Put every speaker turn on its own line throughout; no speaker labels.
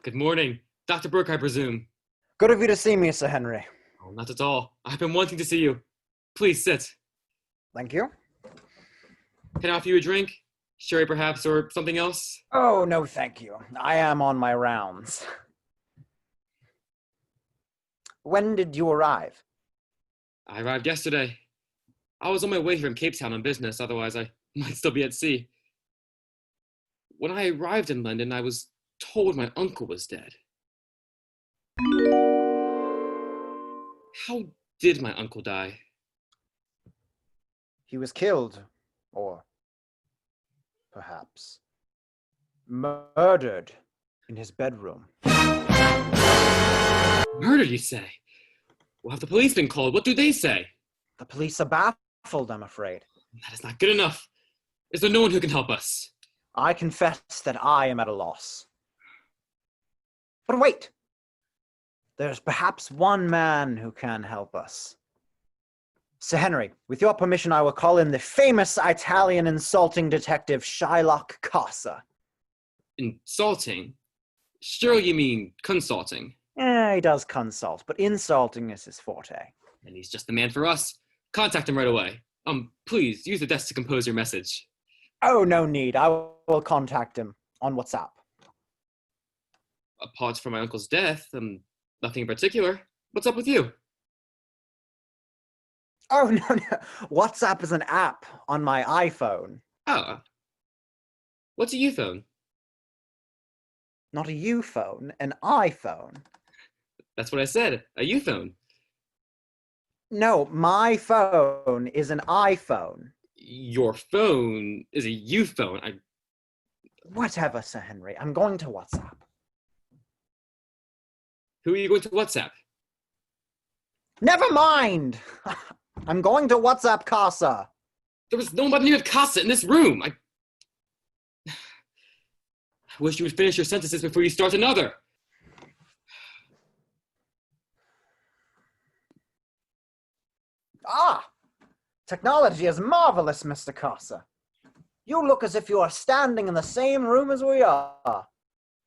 Good morning. Dr. Burke, I presume.
Good of you to see me, Sir Henry.
Oh, not at all. I've been wanting to see you. Please sit.
Thank you.
Can I offer you a drink? Sherry, perhaps, or something else?
Oh, no, thank you. I am on my rounds. When did you arrive?
I arrived yesterday. I was on my way here from Cape Town on business, otherwise I might still be at sea. When I arrived in London, I was told my uncle was dead. How did my uncle die?
He was killed, or perhaps murdered in his bedroom.
Murdered, you say? Well, have the police been called? What do they say?
The police are baffled, I'm afraid.
That is not good enough. Is there no one who can help us?
I confess that I am at a loss. But wait! There's perhaps one man who can help us. Sir Henry, with your permission, I will call in the famous Italian insulting detective Shylock Casa.
Insulting? Sure you mean consulting.
He does consult, but insulting is his forte.
And he's just the man for us. Contact him right away. Please, use the desk to compose your message.
Oh, no need. I will contact him on WhatsApp.
Apart from my uncle's death, nothing in particular. What's up with you?
Oh, no. WhatsApp is an app on my iPhone.
Oh. What's a U-phone?
Not a U-phone, an iPhone.
That's what I said, a U-phone.
No, my phone is an iPhone.
Your phone is a U-phone.
Whatever, Sir Henry. I'm going to WhatsApp.
Who are you going to WhatsApp?
Never mind! I'm going to WhatsApp Casa.
There was no one named Casa in this room. I wish you would finish your sentences before you start another.
Ah! Technology is marvelous, Mr. Casa. You look as if you are standing in the same room as we are.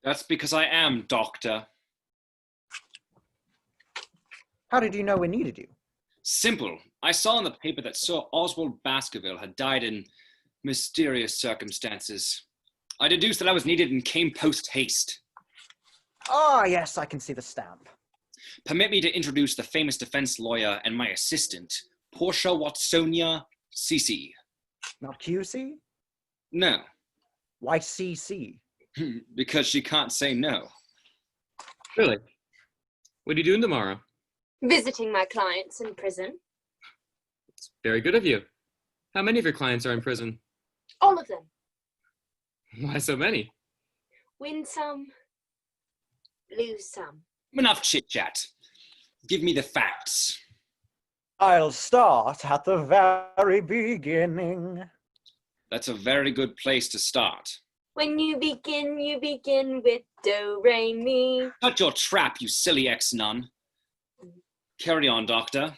That's because I am, Doctor.
How did you know we needed you?
Simple. I saw in the paper that Sir Oswald Baskerville had died in mysterious circumstances. I deduced that I was needed and came post-haste.
Ah, yes, I can see the stamp.
Permit me to introduce the famous defense lawyer and my assistant, Portia Watsonia, CC.
Not QC?
No,
Why CC?
because she can't say no.
Really? What are you doing tomorrow?
Visiting my clients in prison.
It's very good of you. How many of your clients are in prison?
All of them.
Why so many?
Win some, lose some.
Enough chit-chat. Give me the facts.
I'll start at the very beginning.
That's a very good place to start.
When you begin with do, re, mi.
Cut your trap, you silly ex-nun. Carry on, Doctor.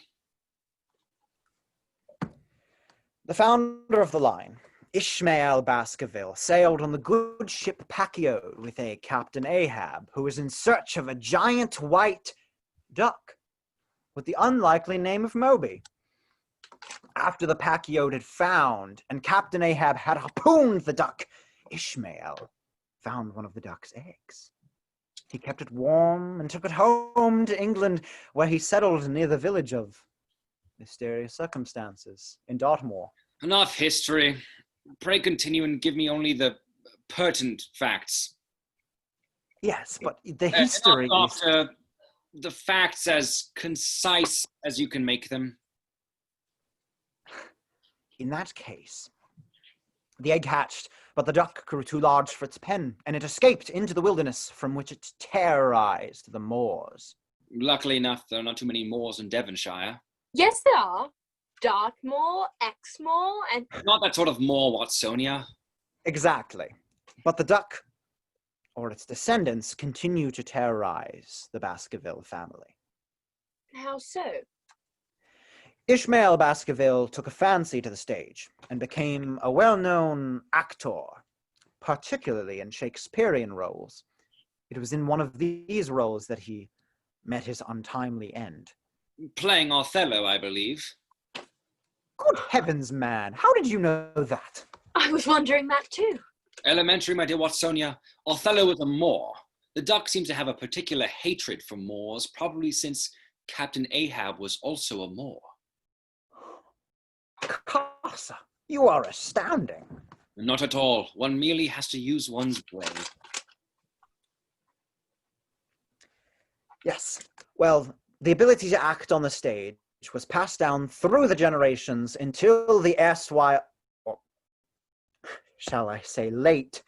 The founder of the line, Ishmael Baskerville, sailed on the good ship Pachiode with a Captain Ahab, who was in search of a giant white duck with the unlikely name of Moby. After the Pachiode had found and Captain Ahab had harpooned the duck, Ishmael found one of the duck's eggs. He kept it warm and took it home to England, where he settled near the village of mysterious circumstances in Dartmoor.
Enough history. Pray continue and give me only the pertinent facts.
Yes, but the history is...
Doctor, the facts as concise as you can make them.
In that case, the egg hatched, but the duck grew too large for its pen, and it escaped into the wilderness, from which it terrorized the moors.
Luckily enough, there are not too many moors in Devonshire.
Yes, there are. Dartmoor, Exmoor, and...
Not that sort of moor, Watsonia.
Exactly. But the duck, or its descendants, continue to terrorize the Baskerville family.
How so?
Ishmael Baskerville took a fancy to the stage and became a well-known actor, particularly in Shakespearean roles. It was in one of these roles that he met his untimely end.
Playing Othello, I believe.
Good heavens, man. How did you know that?
I was wondering that too.
Elementary, my dear Watsonia. Othello was a Moor. The Duck seems to have a particular hatred for Moors, probably since Captain Ahab was also a Moor.
Casa, you are astounding.
Not at all. One merely has to use one's brain.
Yes. Well, the ability to act on the stage was passed down through the generations until the erstwhile, or shall I say late,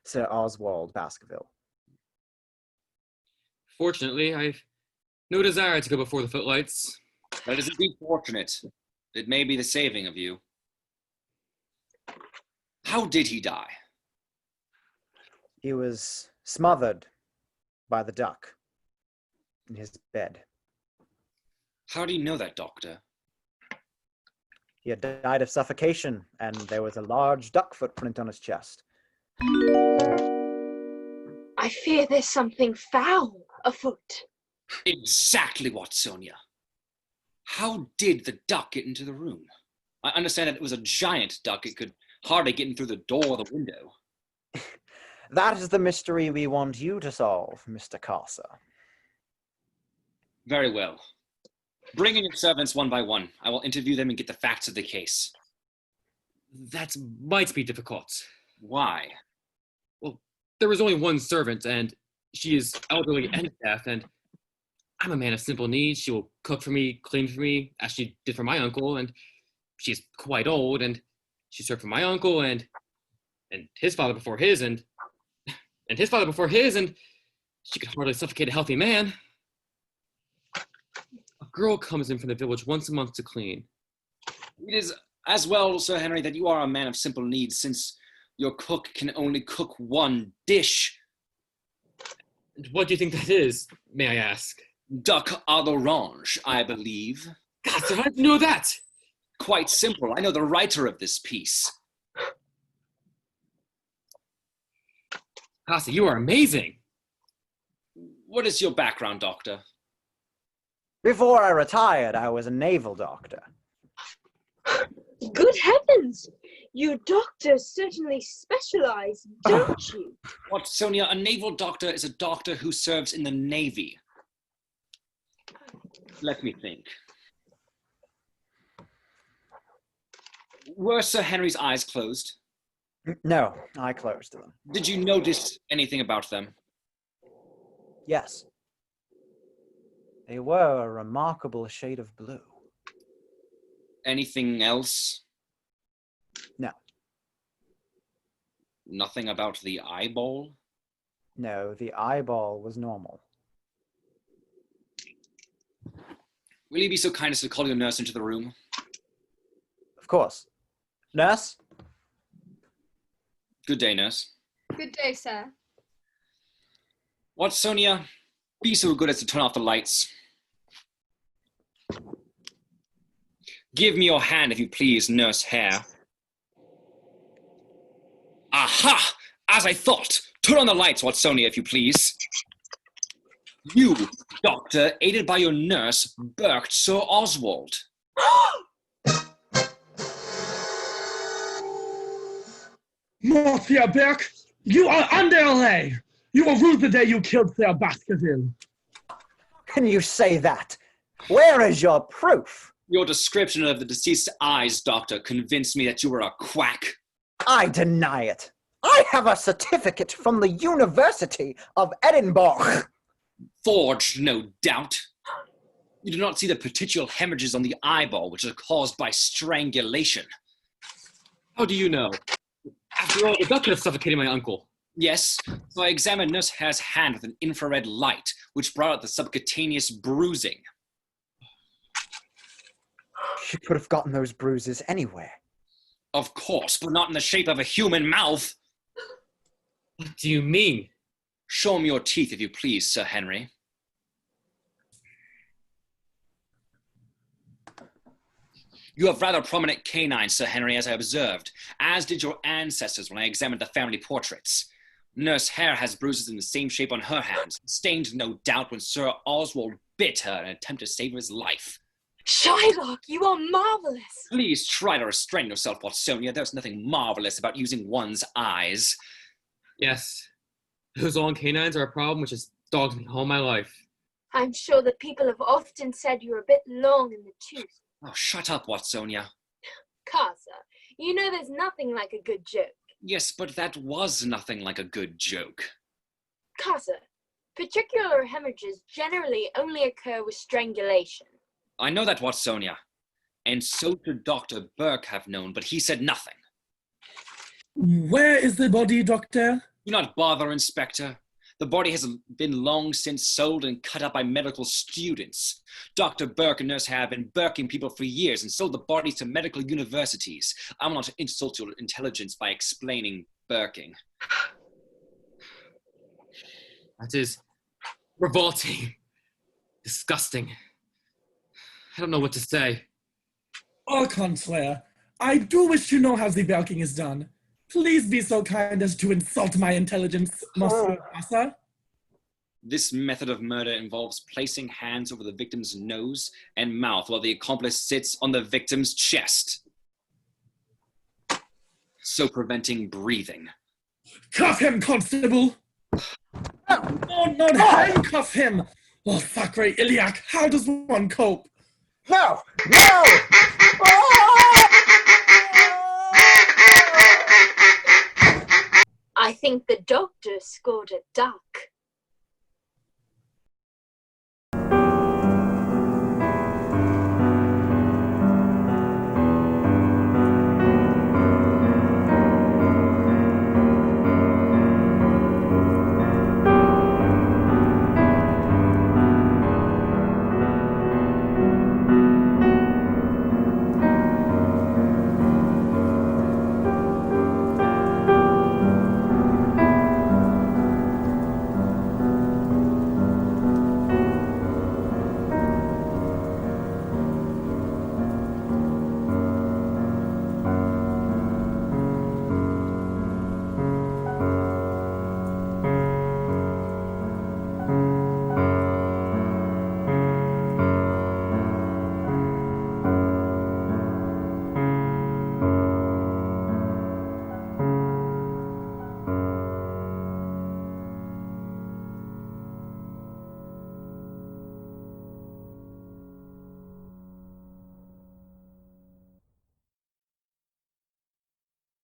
Sir Oswald Baskerville.
Fortunately, I've no desire to go before the footlights.
That is indeed fortunate. It may be the saving of you. How did he die?
He was smothered by the duck in his bed.
How do you know that, Doctor?
He had died of suffocation, and there was a large duck footprint on his chest.
I fear there's something foul afoot.
Exactly, Watsonia. How did the duck get into the room? I understand that it was a giant duck. It could hardly get in through the door or the window.
That is the mystery we want you to solve, Mr. Casa.
Very well. Bring in your servants one by one. I will interview them and get the facts of the case.
That might be difficult.
Why?
Well, there was only one servant, and she is elderly and deaf, and I'm a man of simple needs. She will cook for me, clean for me, as she did for my uncle, and she's quite old, and she served for my uncle, and his father before his, and his father before his, and she could hardly suffocate a healthy man. A girl comes in from the village once a month to clean.
It is as well, Sir Henry, that you are a man of simple needs, since your cook can only cook one dish.
And what do you think that is, may I ask?
Duck à l'orange, I believe.
God, so how did you know that?
Quite simple. I know the writer of this piece.
Casa, you are amazing.
What is your background, Doctor?
Before I retired, I was a naval doctor.
Good heavens! You doctors certainly specialize, don't you?
Watsonia, a naval doctor is a doctor who serves in the Navy. Let me think. Were Sir Henry's eyes closed?
No, I closed them.
Did you notice anything about them?
Yes. They were a remarkable shade of blue.
Anything else?
No.
Nothing about the eyeball?
No, the eyeball was normal.
Will you be so kind as to call your nurse into the room?
Of course. Nurse?
Good day, nurse.
Good day, sir.
Watsonia, be so good as to turn off the lights. Give me your hand, if you please, Nurse Hare. Aha! As I thought! Turn on the lights, Watsonia, if you please. You, doctor, aided by your nurse, Burke Sir Oswald.
Monsieur Burke, you are under arrest. You will rue the day you killed Sir Baskerville.
Can you say that? Where is your proof?
Your description of the deceased's eyes, doctor, convinced me that you were a quack.
I deny it. I have a certificate from the University of Edinburgh.
Forged, no doubt. You do not see the petechial hemorrhages on the eyeball, which are caused by strangulation.
How do you know? After all, the duck could have suffocated my uncle.
Yes, so I examined Nurse Hare's hand with an infrared light, which brought out the subcutaneous bruising.
She could have gotten those bruises anywhere.
Of course, but not in the shape of a human mouth.
What do you mean?
Show me your teeth, if you please, Sir Henry. You have rather prominent canines, Sir Henry, as I observed, as did your ancestors when I examined the family portraits. Nurse Hare has bruises in the same shape on her hands, stained no doubt when Sir Oswald bit her in an attempt to save his life.
Shylock, you are marvelous.
Please try to restrain yourself, Watsonia. There's nothing marvelous about using one's eyes.
Yes, those long canines are a problem which has dogged me all my life.
I'm sure that people have often said you're a bit long in the tooth.
Oh, shut up, Watsonia.
Casa, you know there's nothing like a good joke.
Yes, but that was nothing like a good joke.
Casa, particular hemorrhages generally only occur with strangulation.
I know that, Watsonia. And so should Dr. Burke have known, but he said nothing.
Where is the body, Doctor?
Do not bother, Inspector. The body has been long since sold and cut up by medical students. Dr. Burke and Nurse Hare have been burking people for years and sold the bodies to medical universities. I will not insult your intelligence by explaining burking.
That is revolting. Disgusting. I don't know what to say.
Au contraire, I do wish to know how the bilking is done. Please be so kind as to insult my intelligence, Monsieur Casa.
This method of murder involves placing hands over the victim's nose and mouth while the accomplice sits on the victim's chest, so preventing breathing.
Cuff him, Constable! No, not handcuff him! Oh, sacre iliac, how does one cope?
No! No!
I think the doctor scored a duck.